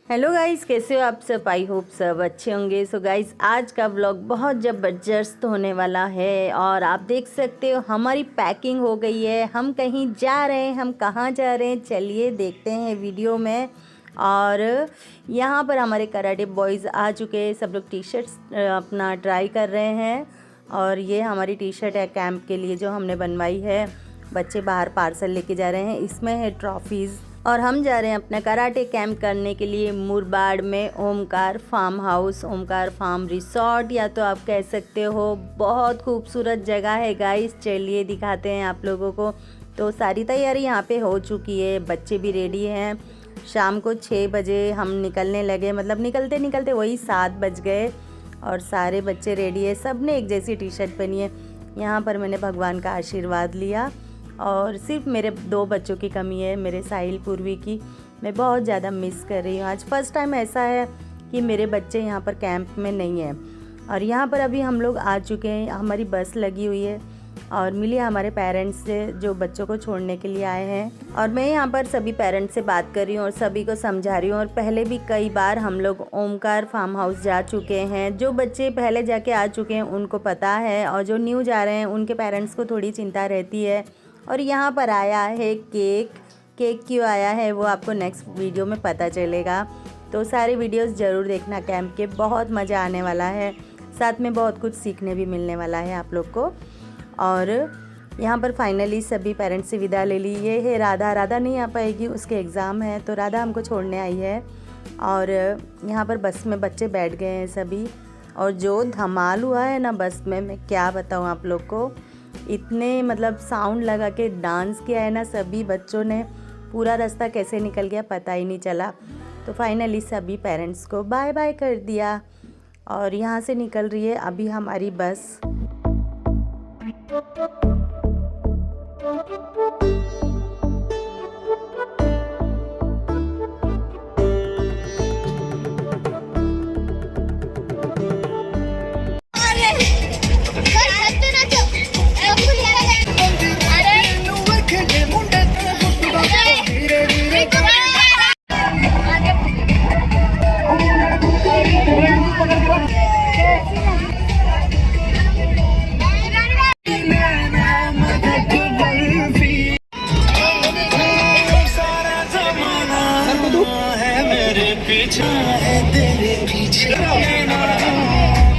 Hello guys, कैसे हो आप सब? आई होप सब अच्छे होंगे। सो गाइस, आज का व्लॉग बहुत ज़बरदस्त होने वाला है और आप देख सकते हो हमारी पैकिंग हो गई है। हम कहीं जा रहे हैं। हम कहाँ जा रहे हैं चलिए देखते हैं वीडियो में। और यहाँ पर हमारे कराटे बॉयज़ आ चुके हैं। सब लोग टी शर्ट्स अपना ट्राई कर रहे हैं। और ये हमारी टी शर्ट है कैंप के लिए जो हमने बनवाई है। बच्चे बाहर पार्सल लेके जा रहे हैं। इसमें है ट्रॉफीज़। और हम जा रहे हैं अपना कराटे कैंप करने के लिए मुरबाड में Omkar farm house, Omkar farm resort, या तो आप कह सकते हो। बहुत खूबसूरत जगह है गाइस, चलिए दिखाते हैं आप लोगों को। तो सारी तैयारी यहाँ पे हो चुकी है, बच्चे भी रेडी हैं। शाम को 6 बजे हम निकलने लगे, मतलब निकलते निकलते वही 7 बज गए। और सारे बच्चे रेडी है, सब ने एक जैसी टी शर्ट पहनी है। यहाँ पर मैंने भगवान का आशीर्वाद लिया। और सिर्फ मेरे 2 बच्चों की कमी है, मेरे साहिल पूर्वी की। मैं बहुत ज़्यादा मिस कर रही हूँ। आज फर्स्ट टाइम ऐसा है कि मेरे बच्चे यहाँ पर कैंप में नहीं हैं। और यहाँ पर अभी हम लोग आ चुके हैं, हमारी बस लगी हुई है और मिली हमारे पेरेंट्स से जो बच्चों को छोड़ने के लिए आए हैं। और मैं यहाँ पर सभी पेरेंट्स से बात कर रही हूँ और सभी को समझा रही हूँ। और पहले भी कई बार हम लोग ओमकार फार्म हाउस जा चुके हैं। जो बच्चे पहले जाके आ चुके हैं उनको पता है, और जो न्यू जा रहे हैं उनके पेरेंट्स को थोड़ी चिंता रहती है। और यहाँ पर आया है केक क्यों आया है वो आपको नेक्स्ट वीडियो में पता चलेगा। तो सारे वीडियोस ज़रूर देखना कैंप के, बहुत मज़ा आने वाला है। साथ में बहुत कुछ सीखने भी मिलने वाला है आप लोग को। और यहाँ पर फाइनली सभी पेरेंट्स से विदा ले ली। ये है राधा नहीं आ पाएगी, उसके एग्ज़ाम है, तो राधा हमको छोड़ने आई है। और यहाँ पर बस में बच्चे बैठ गए हैं सभी। और जो धमाल हुआ है ना बस में, मैं क्या बताऊँ आप लोग को। इतने मतलब साउंड लगा के डांस किया है ना सभी बच्चों ने। पूरा रास्ता कैसे निकल गया पता ही नहीं चला। तो फाइनली सभी पेरेंट्स को बाय बाय कर दिया। और यहाँ से निकल रही है अभी हमारी बस।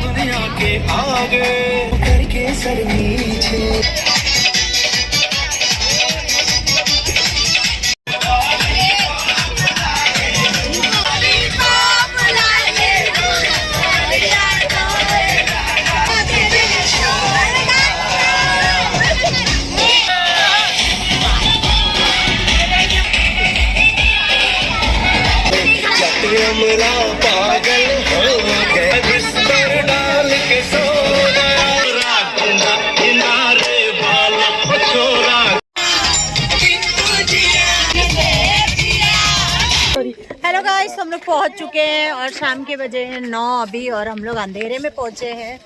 दुनिया के आगे करके सर नीचे। पागल हो गए बिस्तर डाल के सो हेलो गाइस, हम लोग पहुंच चुके हैं और शाम के बजे हैं 9 अभी, और हम लोग अंधेरे में पहुंचे हैं।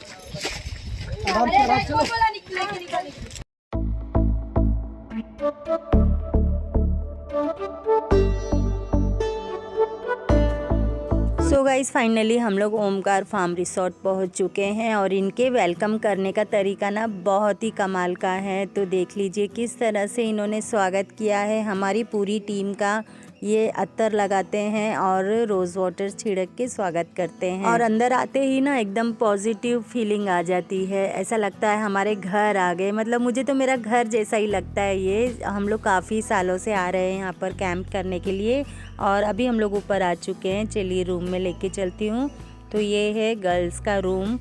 सो गाइस, फाइनली हम लोग ओमकार फार्म रिसोर्ट पहुंच चुके हैं। और इनके वेलकम करने का तरीका ना बहुत ही कमाल का है। तो देख लीजिए किस तरह से इन्होंने स्वागत किया है हमारी पूरी टीम का। ये अत्तर लगाते हैं और रोज़ वाटर छिड़क के स्वागत करते हैं। और अंदर आते ही ना एकदम पॉजिटिव फीलिंग आ जाती है। ऐसा लगता है हमारे घर आ गए। मतलब मुझे तो मेरा घर जैसा ही लगता है ये। हम लोग काफ़ी सालों से आ रहे हैं यहाँ पर कैंप करने के लिए। और अभी हम लोग ऊपर आ चुके हैं। चलिए रूम में लेके चलती हूँ। तो ये है गर्ल्स का रूम।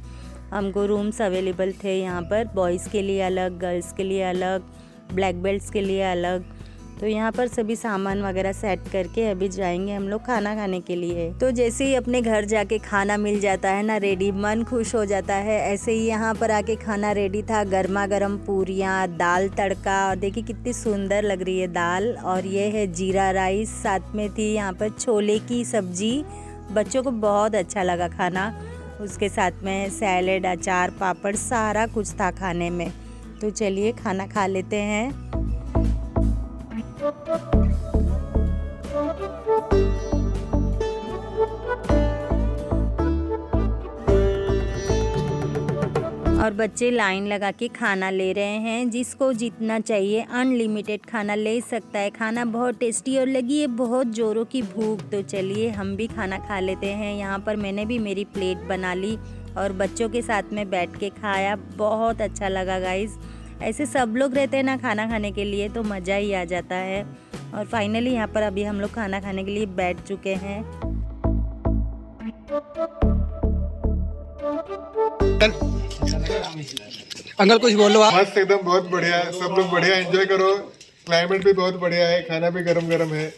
हमको रूम्स अवेलेबल थे यहाँ पर, बॉयज़ के लिए अलग, गर्ल्स के लिए अलग, ब्लैक बेल्ट्स के लिए अलग। तो यहाँ पर सभी सामान वगैरह सेट करके अभी जाएंगे हम लोग खाना खाने के लिए। तो जैसे ही अपने घर जाके खाना मिल जाता है ना रेडी, मन खुश हो जाता है। ऐसे ही यहाँ पर आके खाना रेडी था, गर्मा गर्म पूरियाँ, दाल तड़का, और देखिए कितनी सुंदर लग रही है दाल। और ये है जीरा राइस, साथ में थी यहाँ पर छोले की सब्जी। बच्चों को बहुत अच्छा लगा खाना। उसके साथ में सैलेड, अचार, पापड़, सारा कुछ था खाने में। तो चलिए खाना खा लेते हैं। और बच्चे लाइन लगा के खाना ले रहे हैं। जिसको जितना चाहिए अनलिमिटेड खाना ले सकता है। खाना बहुत टेस्टी और लगी है बहुत ज़ोरों की भूख। तो चलिए हम भी खाना खा लेते हैं। यहाँ पर मैंने भी मेरी प्लेट बना ली और बच्चों के साथ में बैठ के खाया। बहुत अच्छा लगा गाइस। ऐसे सब लोग रहते हैं ना खाना खाने के लिए तो मज़ा ही आ जाता है। और फाइनली यहाँ पर अभी हम लोग खाना खाने के लिए बैठ चुके हैं। अंकल कुछ बोलो आप। मस्त एकदम, बहुत बढ़िया। सब लोग बढ़िया एंजॉय करो। क्लाइमेट भी बहुत बढ़िया है, खाना भी गरम गरम है।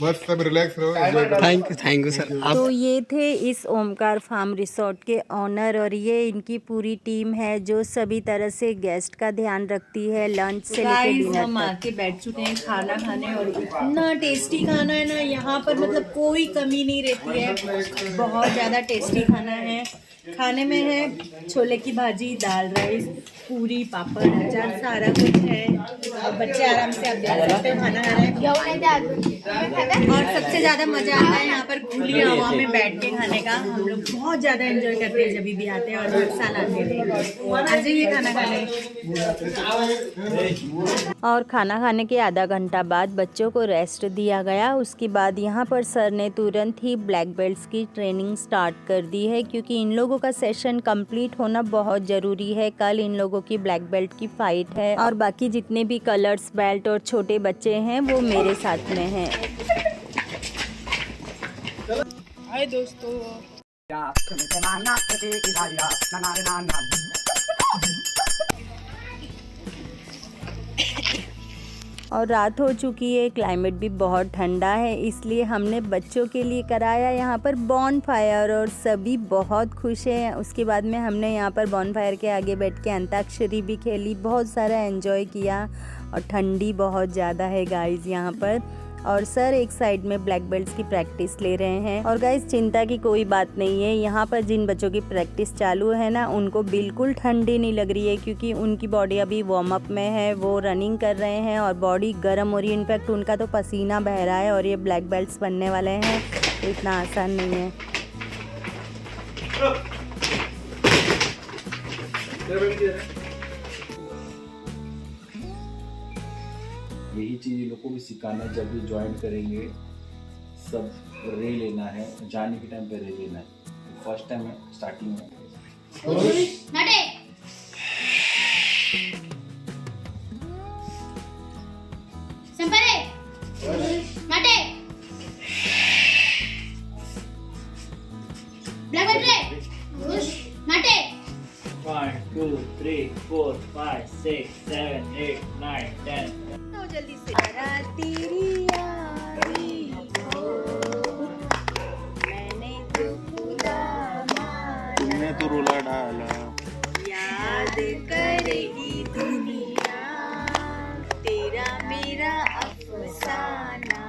मस्त, सब रिलैक्स रहो, एंजॉय करो। Thank you sir. आप तो ये थे इस ओमकार फार्म रिसोर्ट के ऑनर और ये इनकी पूरी टीम है जो सभी तरह से गेस्ट का ध्यान रखती है, लंच से लेकर डिनर तक। हम आके बैठ चुके हैं खाना खाने और इतना टेस्टी खाना है ना यहाँ पर, मतलब कोई कमी नहीं रहती है। बहुत ज़्यादा टेस्टी खाना है। खाने में है छोले की भाजी, दाल राइस, पूरी, पापड़, अचार, सारा कुछ है। और बच्चे आराम से आप देख सकते हो खाना खा रहे हैं। और सबसे ज़्यादा मज़ा आता है यहाँ पर खुली हवा में बैठ के खाने का। हम लोग बहुत ज़्यादा एंजॉय करते हैं जब भी आते हैं और हर साल आते हैं। आ जाइए खाना खाने। और खाना खाने के आधा घंटा बाद बच्चों को रेस्ट दिया गया। उसके बाद यहाँ पर सर ने तुरंत ही ब्लैक बेल्ट्स की ट्रेनिंग स्टार्ट कर दी है क्योंकि इन लोगों का सेशन कंप्लीट होना बहुत ज़रूरी है। कल इन लोगों की ब्लैक बेल्ट की फाइट है और बाकी जितने भी कलर्स बेल्ट और छोटे बच्चे हैं वो मेरे साथ में हैं। हाय दोस्तों। और रात हो चुकी है, क्लाइमेट भी बहुत ठंडा है, इसलिए हमने बच्चों के लिए कराया यहाँ पर बॉनफायर और सभी बहुत खुश हैं। उसके बाद में हमने यहाँ पर बॉनफायर के आगे बैठ के अंताक्षरी भी खेली, बहुत सारा एंजॉय किया। और ठंडी बहुत ज़्यादा है गाइस यहाँ पर। और सर एक साइड में ब्लैक बेल्ट्स की प्रैक्टिस ले रहे हैं। और गाइस चिंता की कोई बात नहीं है, यहाँ पर जिन बच्चों की प्रैक्टिस चालू है ना उनको बिल्कुल ठंडी नहीं लग रही है क्योंकि उनकी बॉडी अभी वार्म अप में है, वो रनिंग कर रहे हैं और बॉडी गर्म हो रही है। इनफैक्ट उनका तो पसीना बह रहा है और ये ब्लैक बेल्ट्स बनने वाले हैं, तो इतना आसान नहीं है। यही चीज़ लोग को भी सिखाना है। जब भी ज्वाइन करेंगे सब रे लेना है, जाने के टाइम पे रे लेना है। फर्स्ट टाइम है स्टार्टिंग में। One, two, three, four, five, six, seven, eight, nine, 10. जल्दी से तेरी यारी हो, मैंने तो खुदा माना, तूने तो रुला डाला, याद करेगी दुनिया तेरा मेरा अफसाना।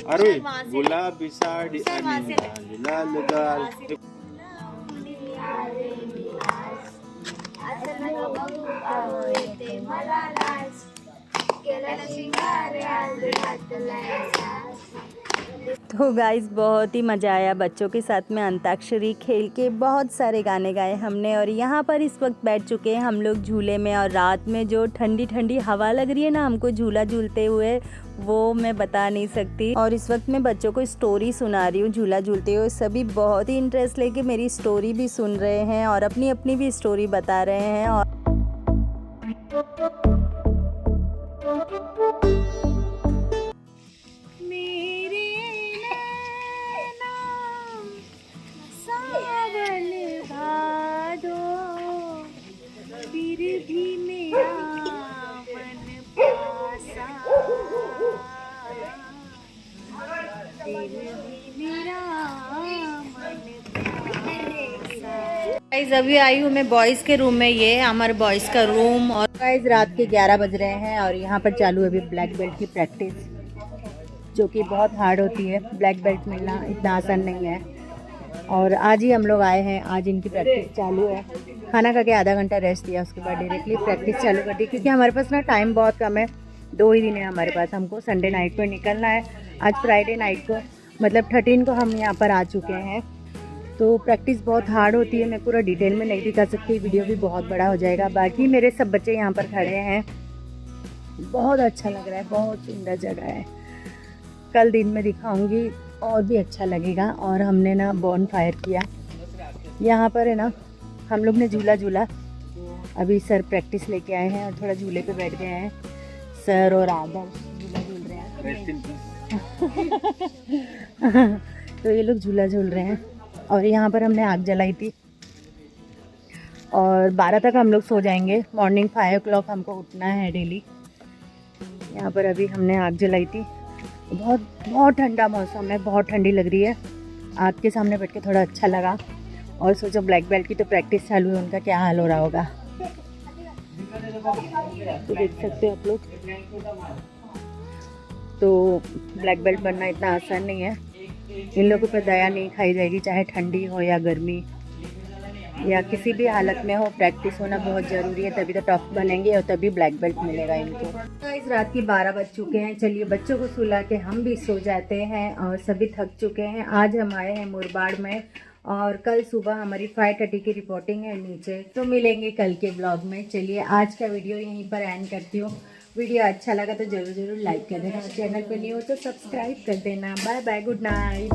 अरे गुलाबी साड़ी आणि लाल गाल। तो गाइस बहुत ही मज़ा आया बच्चों के साथ में अंताक्षरी खेल के। बहुत सारे गाने गाए हमने और यहाँ पर इस वक्त बैठ चुके हैं हम लोग झूले में। और रात में जो ठंडी ठंडी हवा लग रही है ना हमको झूला झूलते हुए, वो मैं बता नहीं सकती। और इस वक्त मैं बच्चों को स्टोरी सुना रही हूँ झूला झूलते हुए। सभी बहुत ही इंटरेस्ट लेके मेरी स्टोरी भी सुन रहे हैं और अपनी अपनी भी स्टोरी बता रहे हैं। और फिर भी मेरा मन प्यासा गाइस अभी आई हूँ मैं बॉयज़ के रूम में। ये है हमारे बॉयज़ का रूम। और गाइस रात के 11 बज रहे हैं और यहाँ पर चालू है अभी ब्लैक बेल्ट की प्रैक्टिस, जो कि बहुत हार्ड होती है। ब्लैक बेल्ट मिलना इतना आसान नहीं है। और आज ही हम लोग आए हैं, आज इनकी प्रैक्टिस चालू है। खाना खा के आधा घंटा रेस्ट दिया, उसके बाद डायरेक्टली प्रैक्टिस चालू कर दी, क्योंकि हमारे पास ना टाइम बहुत कम है। 2 ही दिन है हमारे पास, हमको संडे नाइट को निकलना है। आज फ्राइडे नाइट को मतलब 13 को हम यहाँ पर आ चुके हैं। तो प्रैक्टिस बहुत हार्ड होती है। मैं पूरा डिटेल में नहीं दिखा सकती, वीडियो भी बहुत बड़ा हो जाएगा। बाकी मेरे सब बच्चे यहाँ पर खड़े हैं, बहुत अच्छा लग रहा है, बहुत सुंदर जगह है। कल दिन में दिखाऊंगी और भी अच्छा लगेगा। और हमने ना बॉन फायर किया यहाँ पर है ना, हम लोग ने झूला झूला। अभी सर प्रैक्टिस लेके आए हैं और थोड़ा झूले पे बैठ गए हैं। सर और आदर्श झूला झूल रहे हैं। तो ये लोग झूला झूल रहे हैं। और यहाँ पर हमने आग जलाई थी और 12 तक हम लोग सो जाएंगे। मॉर्निंग 5 o'clock हमको उठना है डेली। यहाँ पर अभी हमने आग जलाई थी। बहुत बहुत ठंडा मौसम है, बहुत ठंडी लग रही है। आग के सामने बैठ के थोड़ा अच्छा लगा। और सोचो ब्लैक बेल्ट की तो प्रैक्टिस चालू है, उनका क्या हाल हो रहा होगा। तो देख सकते हो आप लोग। तो ब्लैक बेल्ट बनना इतना आसान नहीं है। इन लोगों पर दया नहीं खाई जाएगी, चाहे ठंडी हो या गर्मी या किसी भी हालत में हो। प्रैक्टिस होना बहुत ज़रूरी है, तभी तो टॉप बनेंगे और तभी ब्लैक बेल्ट मिलेगा इनको। तो इस रात की 12 बज चुके हैं। चलिए बच्चों को सुला के हम भी सो जाते हैं और सभी थक चुके हैं। आज हम आए हैं मुरबाड़ में और कल सुबह हमारी 5:30 की रिपोर्टिंग है नीचे। तो मिलेंगे कल के ब्लॉग में। चलिए आज का वीडियो यहीं पर एंड करती हूँ। वीडियो अच्छा लगा तो ज़रूर लाइक कर देना, चैनल पर न्यू हो तो सब्सक्राइब कर देना। Bye bye, good night.